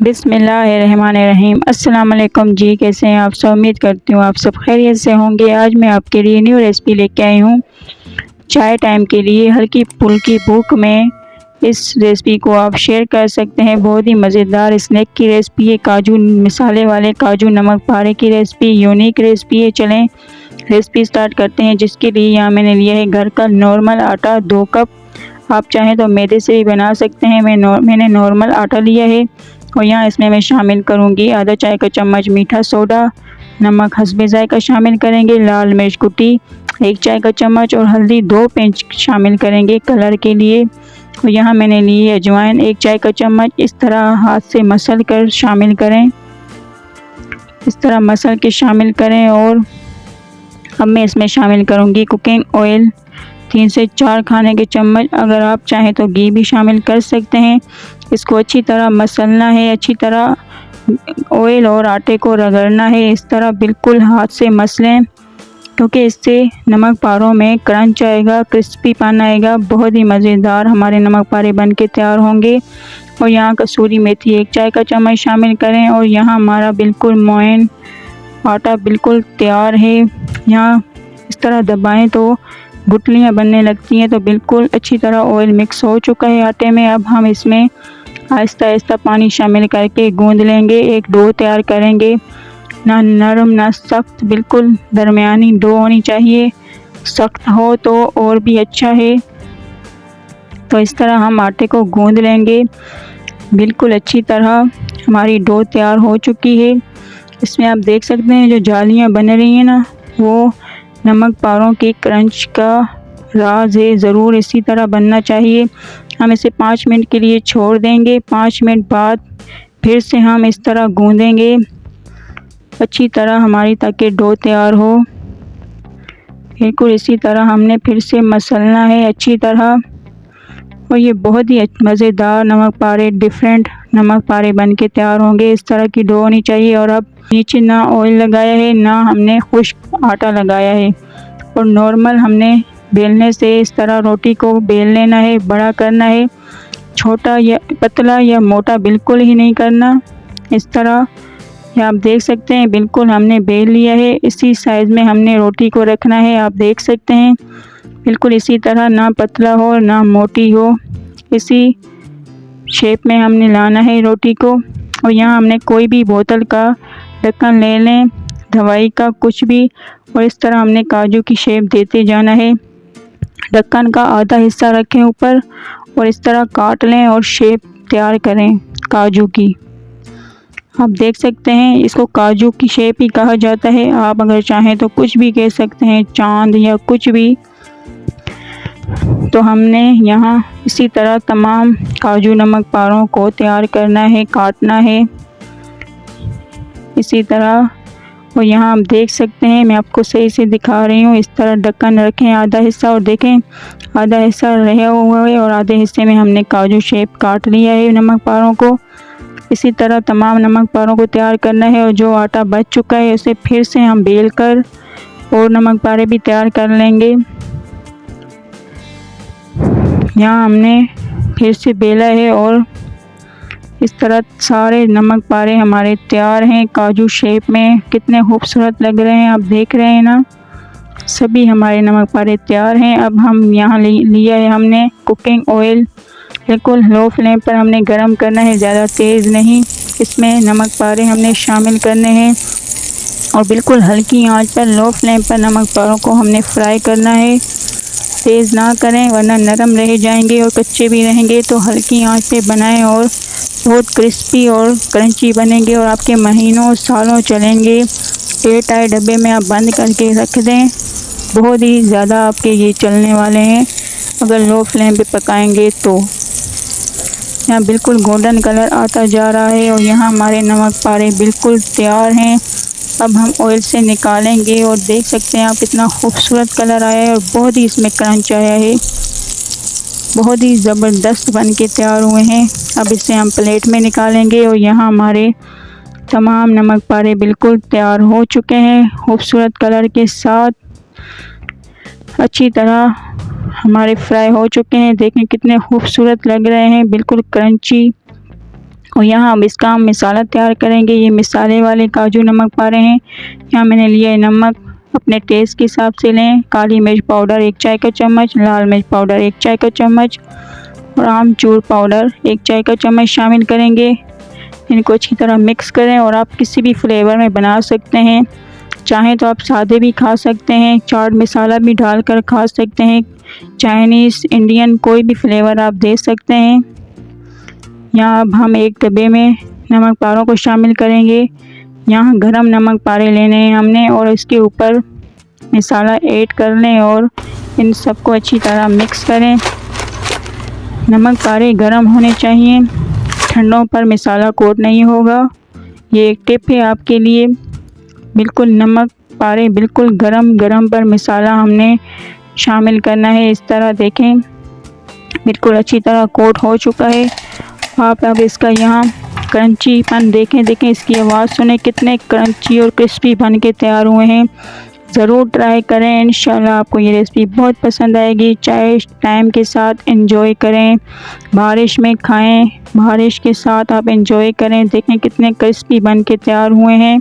बिस्मिल्लाहिर्रहमानिर्रहीम। अस्सलाम वालेकुम जी, कैसे हैं आप सब? उम्मीद करती हूँ आप सब खैरियत से होंगे। आज मैं आपके लिए न्यू रेसिपी लेके आई हूँ चाय टाइम के लिए। हल्की फुल्की भूख में इस रेसिपी को आप शेयर कर सकते हैं। बहुत ही मज़ेदार स्नैक की रेसिपी है, काजू मसाले वाले काजू नमक पारे की रेसिपी, यूनिक रेसिपी है। चलें रेसिपी स्टार्ट करते हैं। जिसके लिए यहाँ मैंने लिया है घर का नॉर्मल आटा 2 कप। आप चाहें तो मैदे से भी बना सकते हैं। मैंने नॉर्मल आटा लिया है। और यहाँ इसमें मैं शामिल करूँगी आधा चाय का चम्मच मीठा सोडा, नमक हस्बे जायका शामिल करेंगे, लाल मिर्च कुटी 1 चाय का चम्मच और हल्दी 2 पिंच शामिल करेंगे कलर के लिए। और यहाँ मैंने ली है अजवाइन 1 चाय का चम्मच। इस तरह हाथ से मसल कर शामिल करें, इस तरह मसल के शामिल करें। और अब मैं इसमें शामिल करूँगी कुकिंग ऑयल 3 से 4 खाने के चम्मच। अगर आप चाहें तो घी भी शामिल कर सकते हैं। इसको अच्छी तरह मसलना है, अच्छी तरह ऑयल और आटे को रगड़ना है। इस तरह बिल्कुल हाथ से मसलें, क्योंकि इससे नमक पारों में क्रंच आएगा, क्रिस्पी पाना आएगा। बहुत ही मज़ेदार हमारे नमक पारे बन के तैयार होंगे। और यहाँ कसूरी मेथी 1 चाय का चम्मच शामिल करें। और यहाँ हमारा बिल्कुल मोइन आटा बिल्कुल तैयार है। यहाँ इस तरह दबाएं तो गुठलियाँ बनने लगती हैं। तो बिल्कुल अच्छी तरह ऑयल मिक्स हो चुका है आटे में। अब हम इसमें आहिस्ता आहिस्ता पानी शामिल करके गूंद लेंगे, एक डो तैयार करेंगे। ना नरम ना सख्त, बिल्कुल दरमियानी डो होनी चाहिए। सख्त हो तो और भी अच्छा है। तो इस तरह हम आटे को गूंद लेंगे। बिल्कुल अच्छी तरह हमारी डो तैयार हो चुकी है। इसमें आप देख सकते हैं जो जालियाँ बन रही हैं ना, वो नमक पारों के क्रंच का राज है। ज़रूर इसी तरह बनना चाहिए। हम इसे 5 मिनट के लिए छोड़ देंगे। 5 मिनट बाद फिर से हम इस तरह गूंदेंगे अच्छी तरह हमारी, ताकि डो तैयार हो। बिल्कुल इसी तरह हमने फिर से मसलना है अच्छी तरह। और ये बहुत ही मज़ेदार नमक पारे, डिफरेंट नमक पारे बन के तैयार होंगे। इस तरह की डो होनी चाहिए। और अब नीचे ना ऑयल लगाया है, ना हमने खुश्क आटा लगाया है। और नॉर्मल हमने बेलने से इस तरह रोटी को बेल लेना है, बड़ा करना है। छोटा या पतला या मोटा बिल्कुल ही नहीं करना। इस तरह ये आप देख सकते हैं बिल्कुल हमने बेल लिया है। इसी साइज़ में हमने रोटी को रखना है। आप देख सकते हैं बिल्कुल इसी तरह, ना पतला हो ना मोटी हो, इसी शेप में हमने लाना है रोटी को। और यहाँ हमने कोई भी बोतल का ढक्कन ले लें, दवाई का कुछ भी, और इस तरह हमने काजू की शेप देते जाना है। ढक्कन का आधा हिस्सा रखें ऊपर और इस तरह काट लें और शेप तैयार करें काजू की। आप देख सकते हैं इसको काजू की शेप ही कहा जाता है। आप अगर चाहें तो कुछ भी कह सकते हैं, चांद या कुछ भी। तो हमने यहाँ इसी तरह तमाम काजू नमक पारों को तैयार करना है, काटना है इसी तरह। और यहाँ आप देख सकते हैं, मैं आपको सही से दिखा रही हूँ। इस तरह ढक्कन रखें आधा हिस्सा, और देखें आधा हिस्सा रहा हुआ है और आधे हिस्से में हमने काजू शेप काट लिया है नमक पारों को। इसी तरह तमाम नमक पारों को तैयार करना है। और जो आटा बच चुका है उसे फिर से हम बेल कर और नमक पारे भी तैयार कर लेंगे। यहाँ हमने फिर से बेला है और इस तरह सारे नमक पारे हमारे तैयार हैं काजू शेप में। कितने खूबसूरत लग रहे हैं, आप देख रहे हैं ना। सभी हमारे नमक पारे तैयार हैं। अब हम यहाँ लिया है हमने कुकिंग ऑयल, बिल्कुल लो फ्लेम पर हमने गरम करना है, ज़्यादा तेज़ नहीं। इसमें नमक पारे हमने शामिल करने हैं और बिल्कुल हल्की आंच पर, लो फ्लेम पर नमक पारों को हमने फ्राई करना है। तेज़ ना करें वरना नरम रह जाएंगे और कच्चे भी रहेंगे। तो हल्की आंच पे बनाएं और बहुत क्रिस्पी और क्रंची बनेंगे और आपके महीनों सालों चलेंगे। एयर टाइट डब्बे में आप बंद करके रख दें, बहुत ही ज़्यादा आपके ये चलने वाले हैं अगर लो फ्लेम पे पकाएंगे तो। यहाँ बिल्कुल गोल्डन कलर आता जा रहा है और यहाँ हमारे नमक पारे बिल्कुल तैयार हैं। अब हम ऑयल से निकालेंगे और देख सकते हैं आप कितना खूबसूरत कलर आया है और बहुत ही इसमें क्रंच आया है। बहुत ही ज़बरदस्त बन के तैयार हुए हैं। अब इसे हम प्लेट में निकालेंगे और यहाँ हमारे तमाम नमक पारे बिल्कुल तैयार हो चुके हैं खूबसूरत कलर के साथ। अच्छी तरह हमारे फ्राई हो चुके हैं। देखें कितने खूबसूरत लग रहे हैं, बिल्कुल क्रंची और यहाँ हम इसका मसाला तैयार करेंगे। ये मसाले वाले काजू नमक पारे हैं। यहाँ मैंने लिया है नमक, अपने टेस्ट के हिसाब से लें। काली मिर्च पाउडर 1 चाय का चम्मच, लाल मिर्च पाउडर 1 चाय का चम्मच और आमचूर पाउडर 1 चाय का चम्मच शामिल करेंगे। इनको अच्छी तरह मिक्स करें और आप किसी भी फ्लेवर में बना सकते हैं। चाहें तो आप सादे भी खा सकते हैं, चाट मसाला भी डालकर खा सकते हैं, चाइनीज़, इंडियन कोई भी फ्लेवर आप दे सकते हैं। यहाँ अब हम एक डब्बे में नमक पारों को शामिल करेंगे। यहाँ गरम नमक पारे लेने हैं हमने और इसके ऊपर मसाला ऐड कर लें और इन सबको अच्छी तरह मिक्स करें। नमक पारे गरम होने चाहिए, ठंडों पर मसाला कोट नहीं होगा। ये एक टिप है आपके लिए। बिल्कुल नमक पारे बिल्कुल गरम पर मसाला हमने शामिल करना है। इस तरह देखें बिल्कुल अच्छी तरह कोट हो चुका है। आप अब इसका यहाँ क्रंचीपन देखें इसकी आवाज़ सुने, कितने क्रंची और क्रिस्पी बन के तैयार हुए हैं। ज़रूर ट्राई करें, इंशाल्लाह आपको ये रेसिपी बहुत पसंद आएगी। चाय टाइम के साथ एंजॉय करें, बारिश में खाएं, बारिश के साथ आप एंजॉय करें। देखें कितने क्रिस्पी बन के तैयार हुए हैं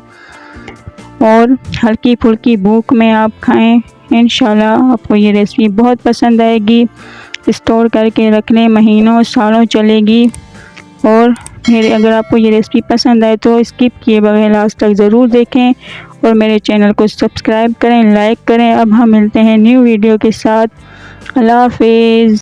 और हल्की फुल्की भूख में आप खाएं। इंशाल्लाह आपको ये रेसिपी बहुत पसंद आएगी। स्टोर करके रख लें, महीनों सालों चलेगी। और अगर आपको ये रेसिपी पसंद आए तो स्किप किए बगैर लास्ट तक ज़रूर देखें और मेरे चैनल को सब्सक्राइब करें, लाइक करें। अब हम मिलते हैं न्यू वीडियो के साथ। अल्लाह हाफिज़।